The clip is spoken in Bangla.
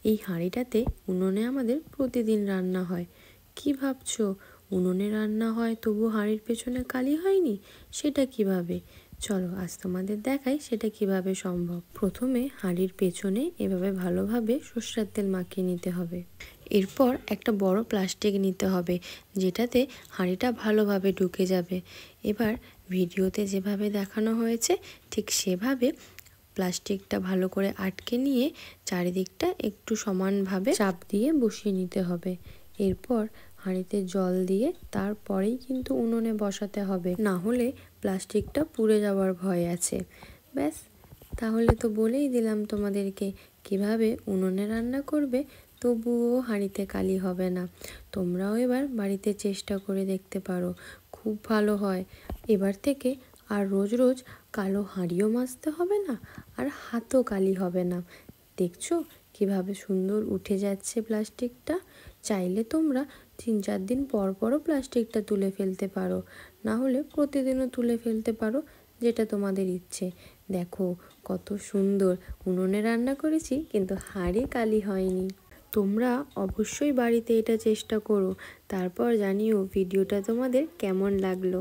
এই হাঁড়িটাতে উনুনে আমাদের প্রতিদিন রান্না হয়। কি ভাবছো, উনুনে রান্না হয় তবু হাঁড়ির পেছনে কালি হয়নি? সেটা কিভাবে? চলো আজ তোমাদের দেখাই সেটা কিভাবে সম্ভব। প্রথমে হাঁড়ির পেছনে এভাবে ভালোভাবে সরষের তেল মাখিয়ে নিতে হবে। এরপর একটা বড় প্লাস্টিক নিতে হবে, যেটাতে হাঁড়িটা ভালোভাবে ঢুকে যাবে। এবার ভিডিওতে যেভাবে দেখানো হয়েছে ঠিক সেভাবে প্লাস্টিকটা ভালো করে আটকে নিয়ে চারিদিকটা একটু সমানভাবে চাপ দিয়ে বসিয়ে নিতে হবে। এরপর হাঁড়িতে জল দিয়ে তারপরেই কিন্তু উনুনে বসাতে হবে, না হলে প্লাস্টিকটা পুড়ে যাওয়ার ভয় আছে। ব্যাস, তাহলে তো বলেই দিলাম তোমাদেরকে কিভাবে উনুনে রান্না করবে তবুও হাঁড়িতে কালি হবে না। তোমরাও এবার বাড়িতে চেষ্টা করে দেখতে পারো, খুব ভালো হয়। এবার থেকে আর রোজ রোজ কালো হাঁড়িও মাজতে হবে না, আর হাতও কালি হবে না। দেখছো কিভাবে সুন্দর উঠে যাচ্ছে প্লাস্টিকটা? চাইলে তোমরা 3-4 দিন পর পরও প্লাস্টিকটা তুলে ফেলতে পারো, না হলে প্রতিদিনও তুলে ফেলতে পারো, যেটা তোমাদের ইচ্ছে। দেখো কত সুন্দর উনুনে রান্না করেছি, কিন্তু হাঁড়ি কালি হয়নি। তোমরা অবশ্যই বাড়িতে এটা চেষ্টা করো, তারপর জানিও ভিডিওটা তোমাদের কেমন লাগলো।